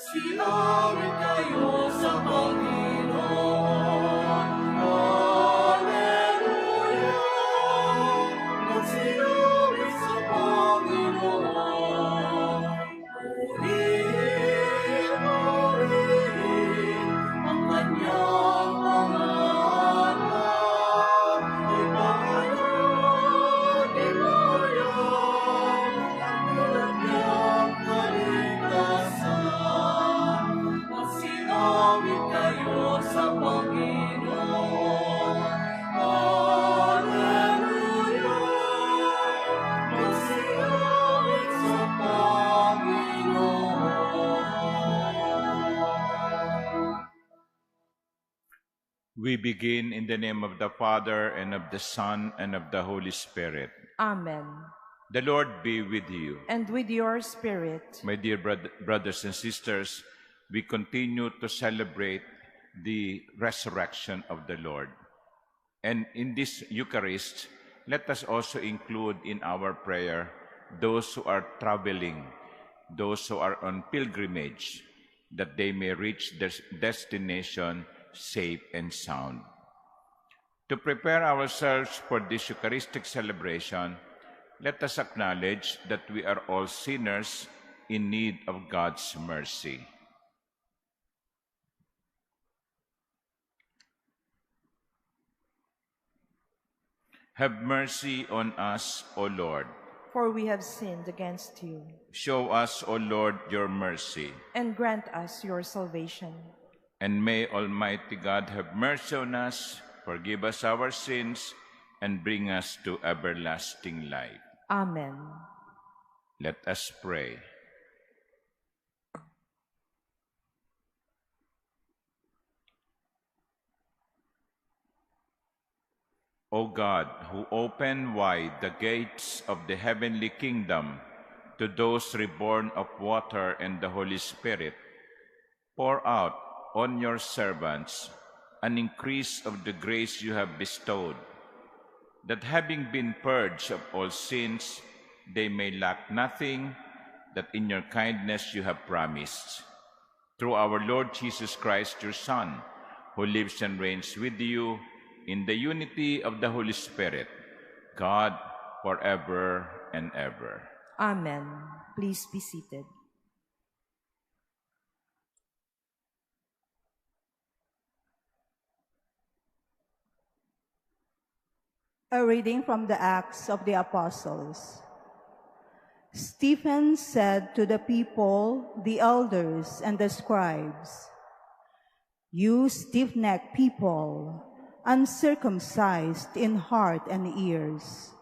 Sinawit kayo sa Panginoon. Alleluia. Magsinawit sa Panginoon. Purihin, purihin ang kanyang pangalan. Ipahayag, ipahayag ang kanyang kaligtasan. Magsinawit kayo sa Panginoon. Alleluia. Magsinawit sa Panginoon. We begin in the name of the Father, and of the Son, and of the Holy Spirit. Amen. The Lord be with you. And with your spirit. My dear brothers and sisters, we continue to celebrate the resurrection of the Lord. And in this Eucharist, let us also include in our prayer those who are traveling, those who are on pilgrimage, that they may reach their destination safe and sound. To prepare ourselves for this Eucharistic celebration, let us acknowledge that we are all sinners in need of God's mercy. Have mercy on us, O Lord. For we have sinned against you. Show us, O Lord, your mercy. And grant us your salvation. And may Almighty God have mercy on us, forgive us our sins, and bring us to everlasting life. Amen. Let us pray. O God, who open wide the gates of the heavenly kingdom to those reborn of water and the Holy Spirit, pour out on your servants an increase of the grace you have bestowed, that having been purged of all sins, they may lack nothing that in your kindness you have promised. Through our Lord Jesus Christ, your Son, who lives and reigns with you in the unity of the Holy Spirit, God, forever and ever. Amen. Please be seated. A reading from the Acts of the Apostles. Stephen said to the people, the elders, and the scribes, "You stiff-necked people, uncircumcised in heart and ears,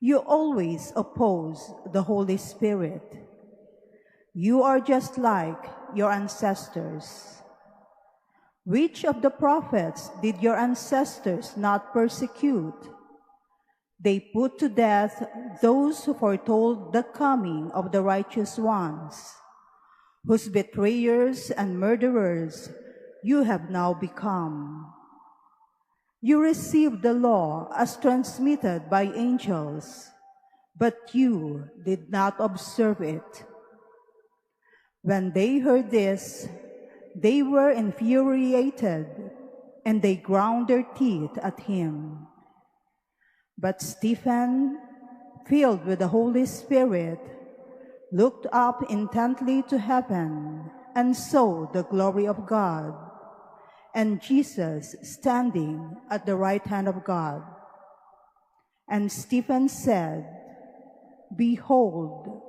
you always oppose the Holy Spirit. You are just like your ancestors. Which of the prophets did your ancestors not persecute? They put to death those who foretold the coming of the righteous ones, whose betrayers and murderers you have now become. You received the law as transmitted by angels, but you did not observe it." When they heard this, they were infuriated, and they ground their teeth at him. But Stephen, filled with the Holy Spirit, looked up intently to heaven and saw the glory of God, and Jesus standing at the right hand of God. And Stephen said, "Behold,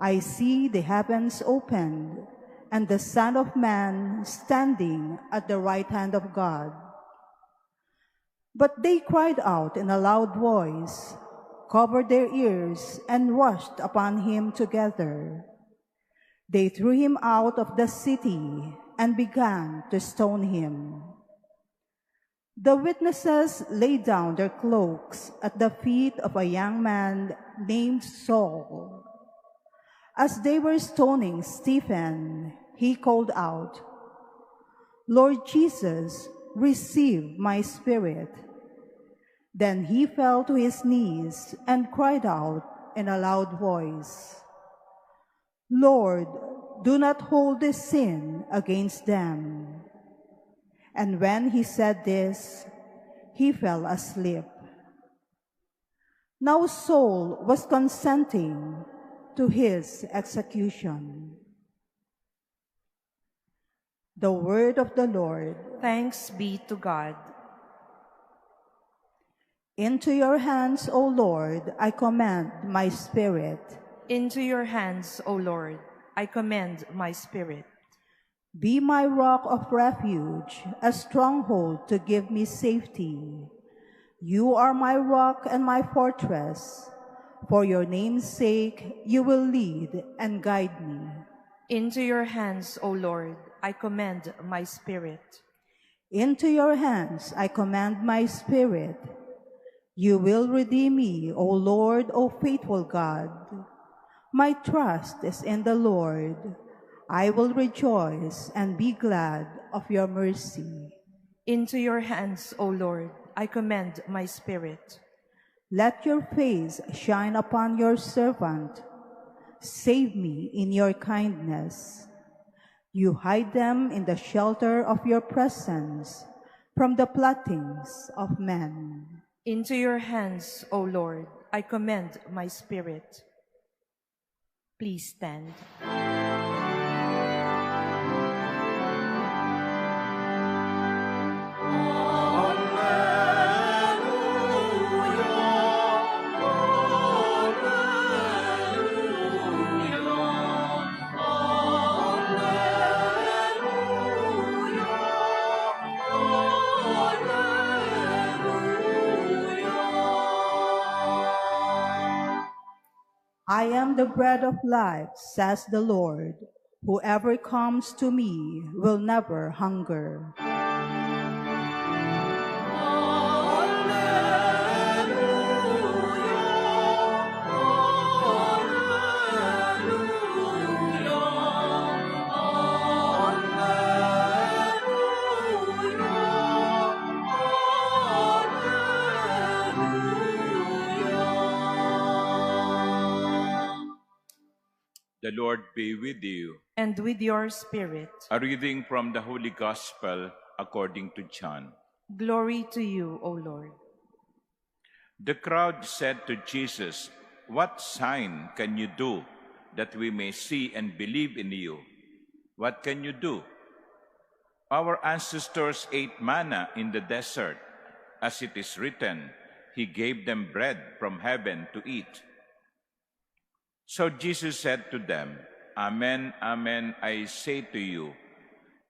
I see the heavens opened, and the Son of Man standing at the right hand of God." But they cried out in a loud voice, covered their ears, and rushed upon him together. They threw him out of the city and began to stone him. The witnesses laid down their cloaks at the feet of a young man named Saul. As they were stoning Stephen, he called out, "Lord Jesus, receive my spirit." Then he fell to his knees and cried out in a loud voice, "Lord, do not hold this sin against them." And when he said this, he fell asleep. Now Saul was consenting to his execution. The word of the Lord. Thanks be to God. Into your hands, O Lord, I commend my spirit. Into your hands, O Lord, I commend my spirit. Be my rock of refuge, a stronghold to give me safety. You are my rock and my fortress. For your name's sake, you will lead and guide me. Into your hands, O Lord, I commend my spirit. Into your hands I commend my spirit. You will redeem me, O Lord, O faithful God. My trust is in the Lord. I will rejoice and be glad of your mercy. Into your hands, O Lord, I commend my spirit. Let your face shine upon your servant. Save me in your kindness. You hide them in the shelter of your presence from the plottings of men. Into your hands, O Lord, I commend my spirit. Please stand. I am the bread of life, says the Lord. Whoever comes to me will never hunger. The Lord be with you. And with your spirit. A reading from the Holy Gospel according to John. Glory to you, O Lord. The crowd said to Jesus, "What sign can you do that we may see and believe in you? What can you do? Our ancestors ate manna in the desert. As it is written, He gave them bread from heaven to eat." So Jesus said to them, "Amen, amen, I say to you,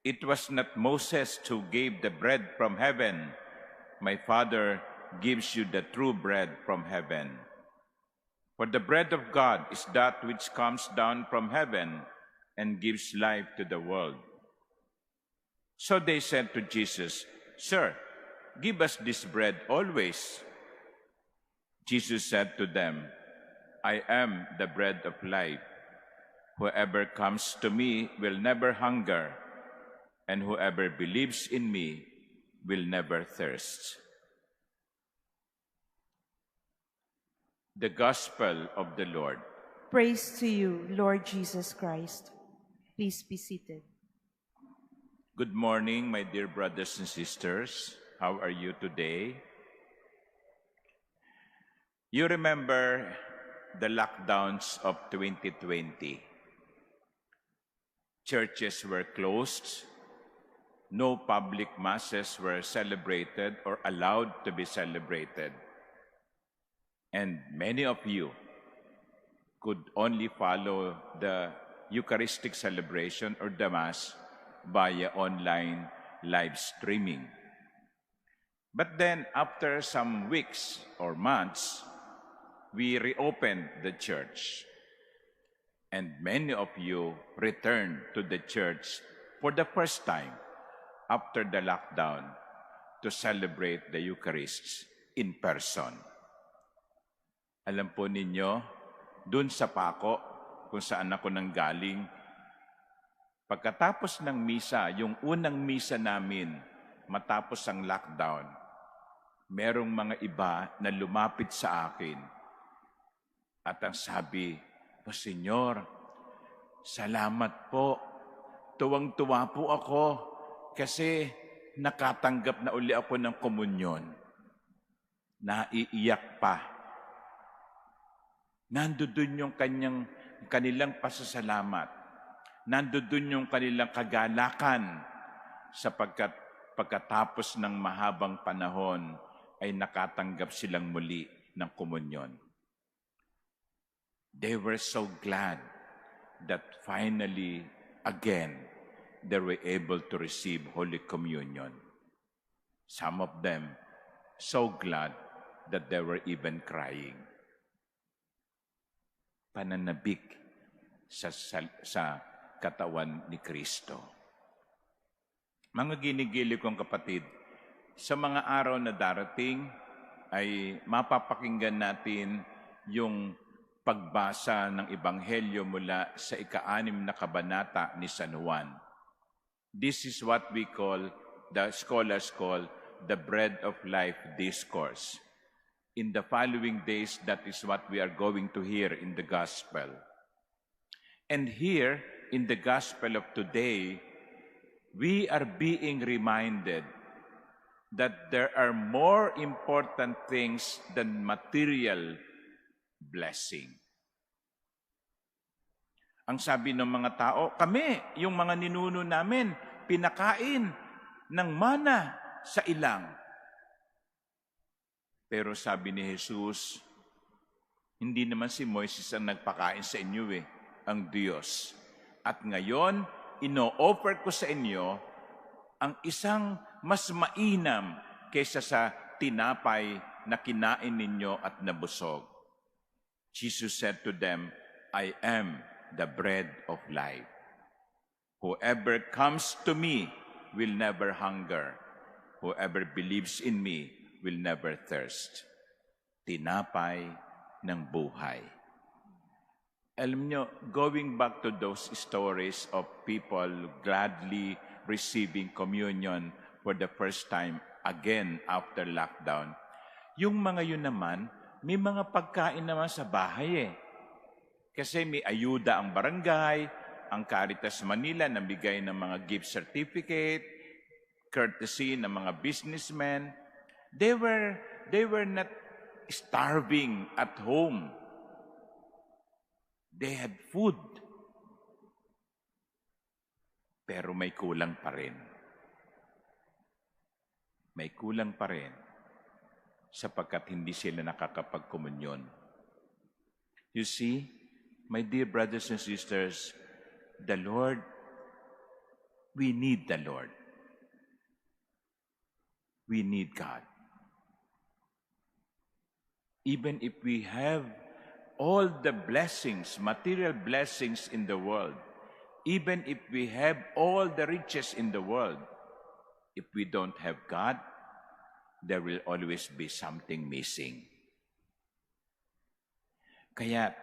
it was not Moses who gave the bread from heaven. My Father gives you the true bread from heaven. For the bread of God is that which comes down from heaven and gives life to the world." So they said to Jesus, "Sir, give us this bread always." Jesus said to them, "I am the bread of life. Whoever comes to me will never hunger, and whoever believes in me will never thirst." The Gospel of the Lord. Praise to you, Lord Jesus Christ. Please be seated. Good morning, my dear brothers and sisters. How are you today? You remember the lockdowns of 2020. Churches were closed. No public masses were celebrated or allowed to be celebrated. And many of you could only follow the Eucharistic celebration or the Mass via online live streaming. But then, after some weeks or months, we reopened the church. And many of you returned to the church for the first time after the lockdown to celebrate the Eucharist in person. Alam po ninyo, dun sa Paco, kung saan ako nanggaling, pagkatapos ng misa, yung unang misa namin matapos ang lockdown, merong mga iba na lumapit sa akin. At ang sabi, "O Senyor, Salamat po. Tuwang-tuwa po ako kasi nakatanggap na uli ako ng komunyon. Naiiyak pa. Nandoon yung kanilang pasasalamat. Nandoon yung kanilang kagalakan sapagkat pagkatapos ng mahabang panahon ay nakatanggap silang muli ng komunyon. They were so glad that finally, again, they were able to receive Holy Communion. Some of them so glad that they were even crying. Pananabik sa katawan ni Kristo. Mga ginigili kong kapatid, sa mga araw na darating ay mapapakinggan natin yung pagbasa ng Ebanghelyo mula sa ika-6 na kabanata ni San Juan. This is what we call, the scholars call, the Bread of Life Discourse. In the following days, that is what we are going to hear in the Gospel. And here, in the Gospel of today, we are being reminded that there are more important things than material blessing. Ang sabi ng mga tao, kami, yung mga ninuno namin, pinakain ng mana sa ilang. Pero sabi ni Jesus, hindi naman si Moises ang nagpakain sa inyo ang Diyos. At ngayon, ino-offer ko sa inyo ang isang mas mainam kaysa sa tinapay na kinain ninyo at nabusog. Jesus said to them, I am the bread of life. Whoever comes to me will never hunger. Whoever believes in me will never thirst. Tinapay ng buhay. Alam nyo, going back to those stories of people gladly receiving communion for the first time again after lockdown, yung mga yun naman, may mga pagkain naman sa bahay Kasi may ayuda ang barangay, ang Caritas Manila na bigay ng mga gift certificate, courtesy ng mga businessmen. They were not starving at home. They had food. Pero may kulang pa rin. May kulang pa rin sapagkat hindi sila nakakapagkomunyon. You see, my dear brothers and sisters, the Lord, we need the Lord. We need God. Even if we have all the blessings, material blessings in the world, even if we have all the riches in the world, if we don't have God, there will always be something missing. Kaya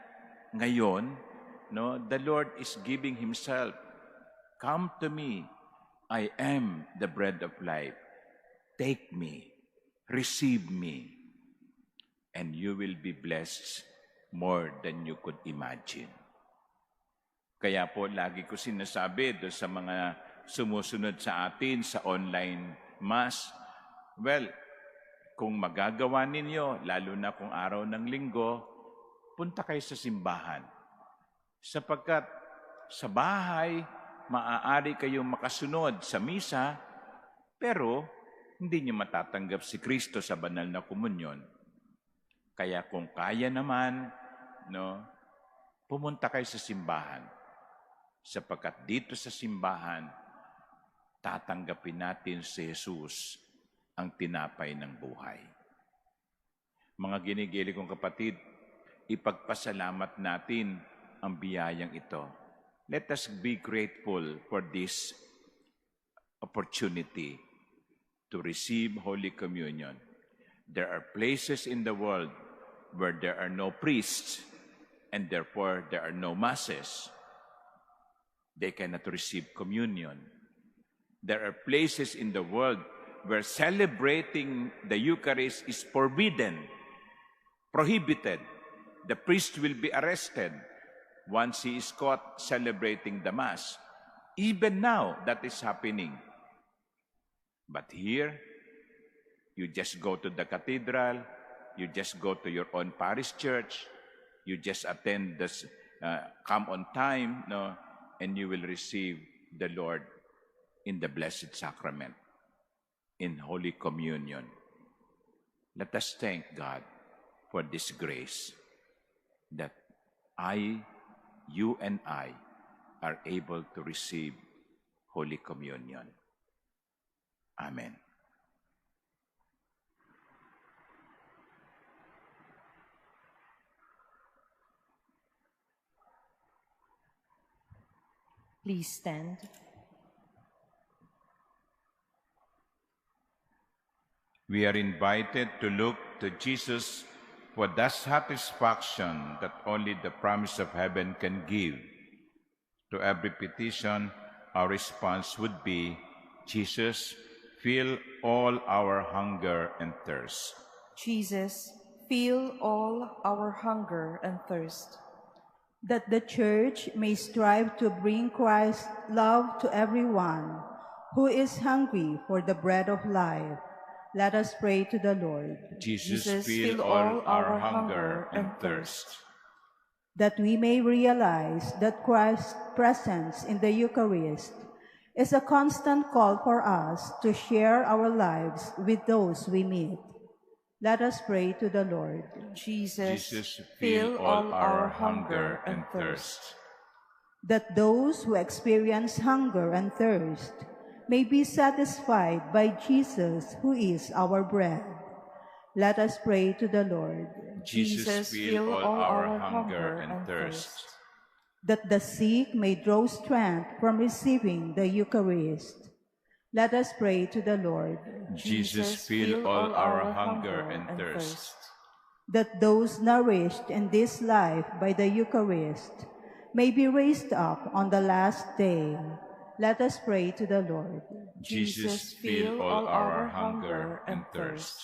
ngayon, the Lord is giving Himself. Come to me. I am the bread of life. Take me. Receive me. And you will be blessed more than you could imagine. Kaya po, lagi ko sinasabi doon sa mga sumusunod sa atin sa online mass, well, kung magagawa ninyo, lalo na kung araw ng linggo, punta kayo sa simbahan. Sapagkat sa bahay, maaari kayong makasunod sa misa, pero hindi niyo matatanggap si Kristo sa banal na komunyon. Kaya kung kaya naman, pumunta kayo sa simbahan. Sapagkat dito sa simbahan, tatanggapin natin si Jesus ang tinapay ng buhay. Mga ginigili kong kapatid, ipagpasalamat natin ang biyayang ito. Let us be grateful for this opportunity to receive Holy Communion. There are places in the world where there are no priests and therefore there are no masses. They cannot receive communion. There are places in the world where celebrating the Eucharist is forbidden, prohibited. The priest will be arrested. once he is caught celebrating the Mass. Even now, that is happening. But here, you just go to the cathedral, you just go to your own parish church, you just attend this, come on time, no, and you will receive the Lord in the Blessed Sacrament, in Holy Communion. Let us thank God for this grace that you and I are able to receive Holy Communion. Amen. Please stand. We are invited to look to Jesus for the satisfaction that only the promise of heaven can give. To every petition, our response would be, Jesus, fill all our hunger and thirst. Jesus, fill all our hunger and thirst. That the Church may strive to bring Christ's love to everyone who is hungry for the bread of life. Let us pray to the Lord. Jesus, fill all our hunger and thirst. That we may realize that Christ's presence in the Eucharist is a constant call for us to share our lives with those we meet. Let us pray to the Lord. Jesus, fill all our hunger and thirst. That those who experience hunger and thirst may be satisfied by Jesus, who is our bread. Let us pray to the Lord. Jesus, fill all our hunger and thirst. That the sick may draw strength from receiving the Eucharist. Let us pray to the Lord. Jesus, fill all our hunger and thirst. That those nourished in this life by the Eucharist may be raised up on the last day. Let us pray to the Lord. Jesus, fill all our hunger and thirst.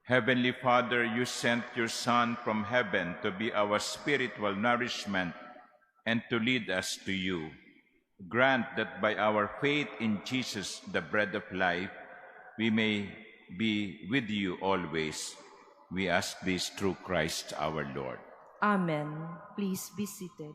Heavenly Father, you sent your Son from heaven to be our spiritual nourishment and to lead us to you. Grant that by our faith in Jesus, the bread of life, we may be with you always. We ask this through Christ our Lord. Amen. Please be seated.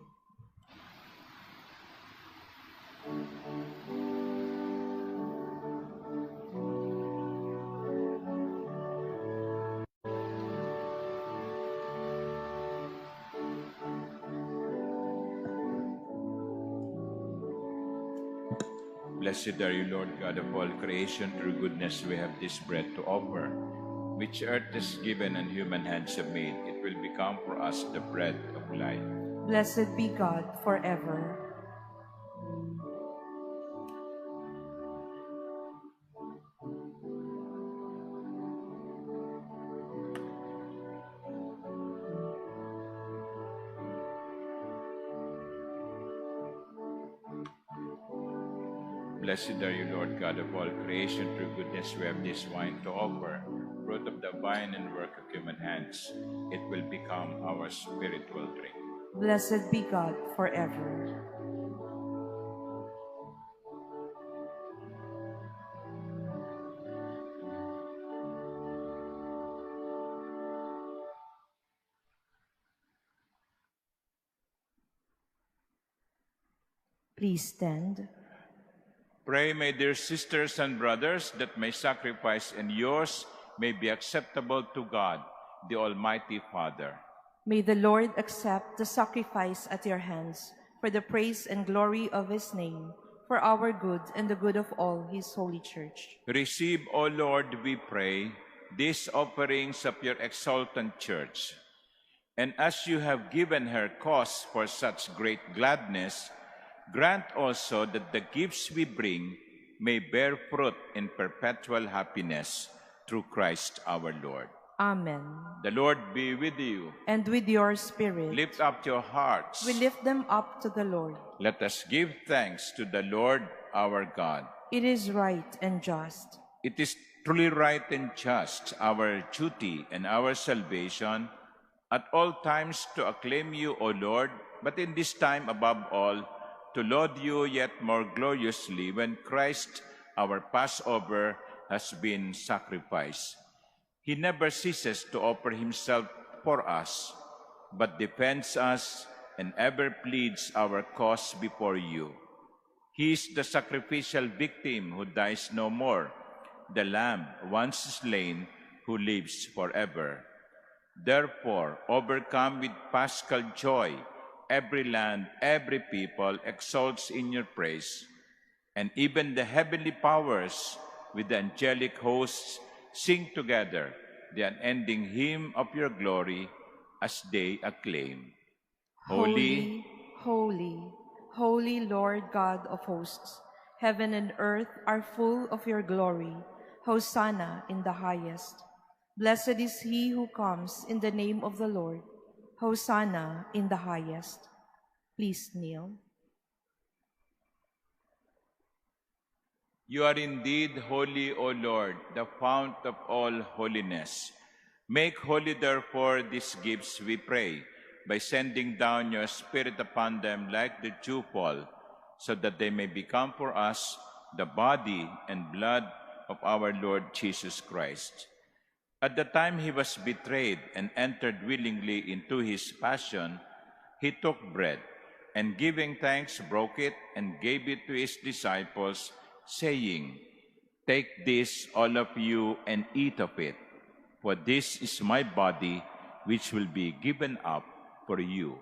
Blessed are you, Lord God of all creation. Through goodness we have this bread to offer, which earth has given and human hands have made. It will become for us the bread of life. Blessed be God forever. Blessed are you, Lord God of all creation. Through goodness we have this wine to offer, fruit of the vine and work of human hands. It will become our spiritual drink. Blessed be God forever. Please stand. Pray, my dear sisters and brothers, that my sacrifice and yours may be acceptable to God, the Almighty Father. May the Lord accept the sacrifice at your hands for the praise and glory of his name, for our good and the good of all his holy church. Receive, O Lord, we pray, these offerings of your exultant church. And as you have given her cause for such great gladness, grant also that the gifts we bring may bear fruit in perpetual happiness through Christ our Lord. Amen. The Lord be with you. And with your spirit. Lift up your hearts. We lift them up to the Lord. Let us give thanks to the Lord our God. It is right and just. It is truly right and just, our duty and our salvation, at all times to acclaim you, O Lord, but in this time above all, to laud you yet more gloriously when Christ, our Passover, has been sacrificed. He never ceases to offer himself for us, but defends us and ever pleads our cause before you. He is the sacrificial victim who dies no more, the Lamb once slain who lives forever. Therefore, overcome with paschal joy, every land, every people exalts in your praise, and even the heavenly powers with the angelic hosts sing together the unending hymn of your glory as they acclaim. Holy, holy, holy Lord God of hosts, heaven and earth are full of your glory. Hosanna in the highest. Blessed is he who comes in the name of the Lord. Hosanna in the highest. Please kneel. you are indeed holy, O Lord, the fount of all holiness. Make holy, therefore, these gifts, we pray, by sending down your Spirit upon them like the dewfall, so that they may become for us the body and blood of our Lord Jesus Christ. At the time he was betrayed and entered willingly into his passion, he took bread, and giving thanks, broke it and gave it to his disciples, saying, "Take this, all of you, and eat of it, for this is my body, which will be given up for you."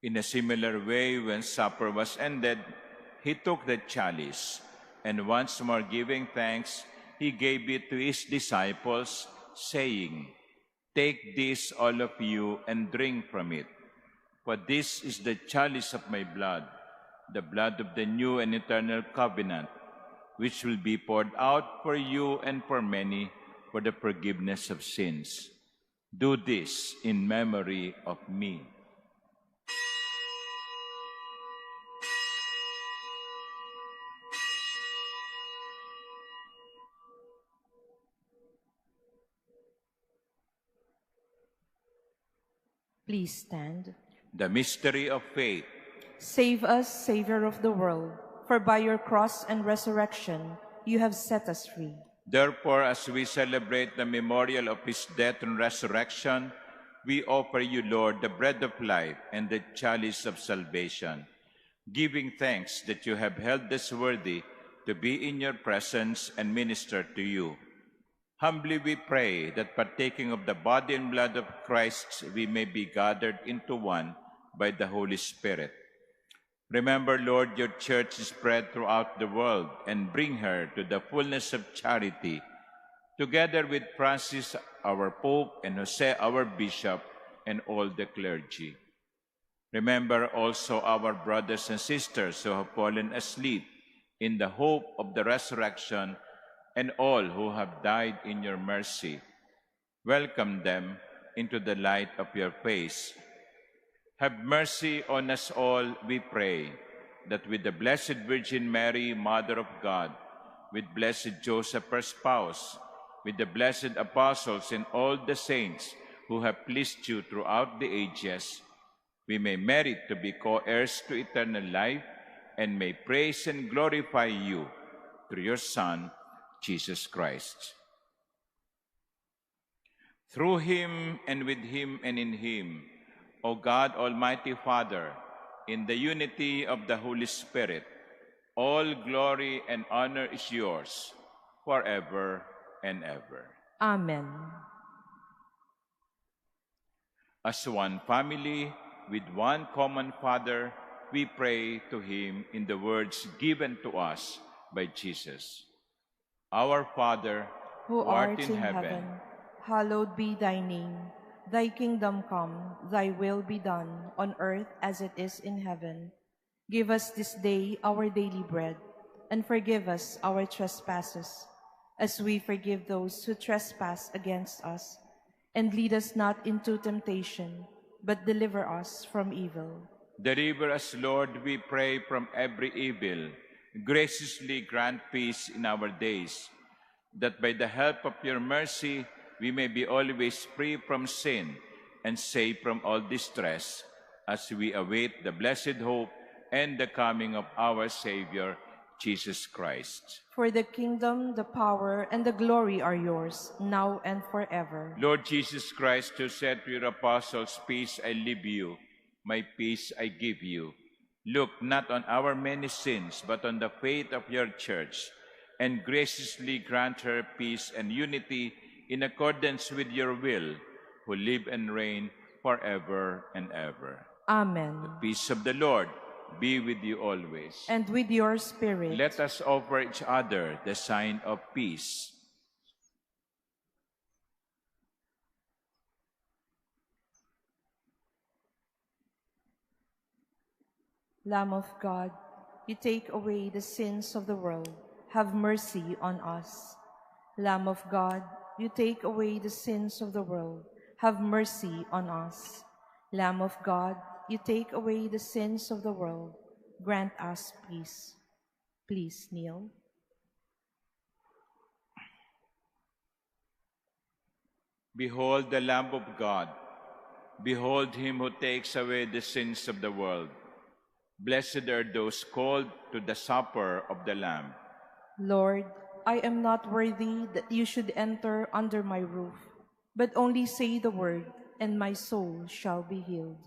In a similar way, when supper was ended, he took the chalice, and once more giving thanks, he gave it to his disciples, saying, "Take this, all of you, and drink from it, for this is the chalice of my blood, the blood of the new and eternal covenant, which will be poured out for you and for many for the forgiveness of sins. Do this in memory of me." Please stand. The mystery of faith. Save us, Savior of the world, for by your cross and resurrection you have set us free. Therefore, as we celebrate the memorial of his death and resurrection, we offer you, Lord, the bread of life and the chalice of salvation, giving thanks that you have held us worthy to be in your presence and minister to you. Humbly we pray that partaking of the body and blood of Christ, we may be gathered into one by the Holy Spirit. Remember, Lord, your church is spread throughout the world, and bring her to the fullness of charity, together with Francis, our Pope, and Jose, our Bishop, and all the clergy. Remember also our brothers and sisters who have fallen asleep in the hope of the resurrection, and all who have died in your mercy. Welcome them into the light of your face. Have mercy on us all, we pray, that with the Blessed Virgin Mary, Mother of God, with blessed Joseph, her spouse, with the blessed apostles and all the saints who have pleased you throughout the ages, we may merit to be co-heirs to eternal life, and may praise and glorify you through your Son, Jesus Christ. Through him, and with him, and in him, O God, Almighty Father, in the unity of the Holy Spirit, all glory and honor is yours forever and ever. Amen. As one family, with one common Father, we pray to him in the words given to us by Jesus. Our Father, Who art in heaven, hallowed be thy name. Thy kingdom come, thy will be done, on earth as it is in heaven. Give us this day our daily bread, and forgive us our trespasses, as we forgive those who trespass against us. And lead us not into temptation, but deliver us from evil. Deliver us, Lord, we pray, from every evil. Graciously grant peace in our days, that by the help of your mercy we may be always free from sin and safe from all distress, as we await the blessed hope and the coming of our Savior, Jesus Christ. For the kingdom, the power, and the glory are yours, now and forever. Lord Jesus Christ, who said to your apostles, "Peace I leave you, my peace I give you," look not on our many sins, but on the faith of your church, and graciously grant her peace and unity in accordance with your will, who live and reign forever and ever. Amen. The peace of the Lord be with you always. And with your spirit. Let us offer each other the sign of peace. Lamb of God, you take away the sins of the world. Have mercy on us. Lamb of God, you take away the sins of the world. Have mercy on us. Lamb of God, you take away the sins of the world. Grant us peace. Please kneel. Behold the Lamb of God. Behold him who takes away the sins of the world. Blessed are those called to the supper of the Lamb. Lord, I am not worthy that you should enter under my roof, but only say the word, and my soul shall be healed.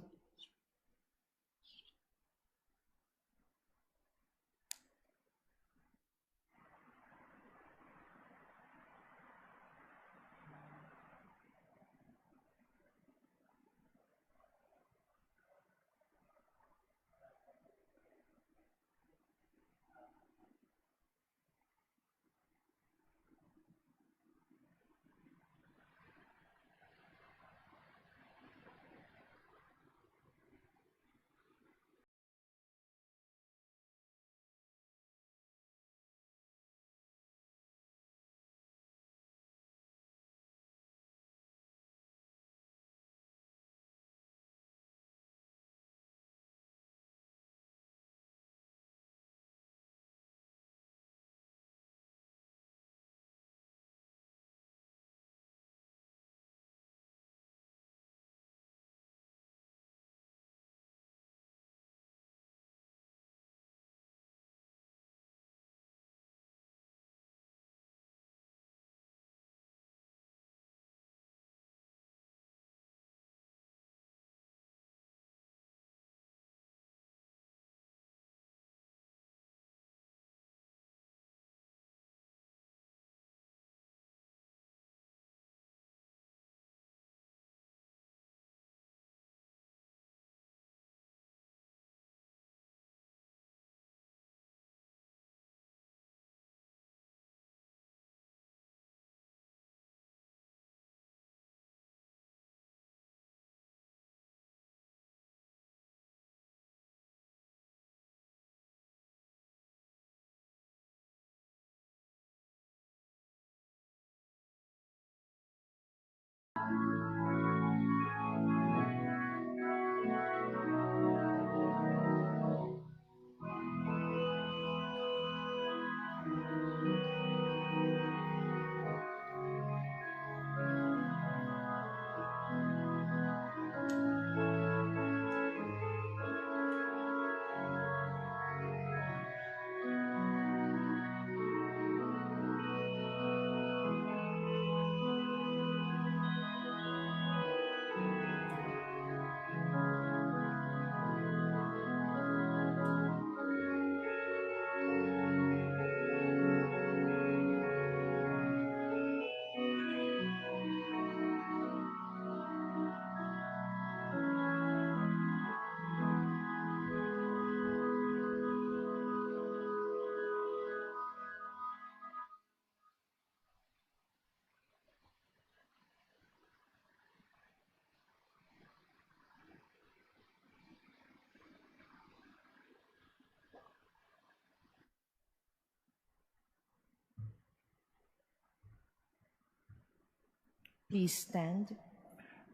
Please stand.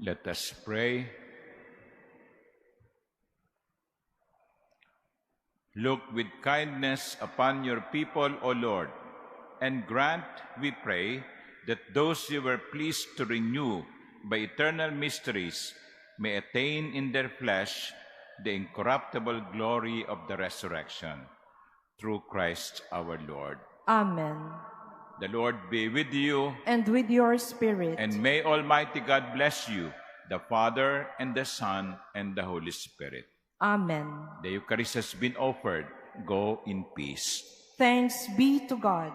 Let us pray. Look with kindness upon your people, O Lord, and grant, we pray, that those you were pleased to renew by eternal mysteries may attain in their flesh the incorruptible glory of the resurrection. Through Christ our Lord. Amen. The Lord be with you, And with your spirit. and may Almighty God bless you, the Father, and the Son, and the Holy Spirit. Amen. The Eucharist has been offered. Go in peace. Thanks be to God.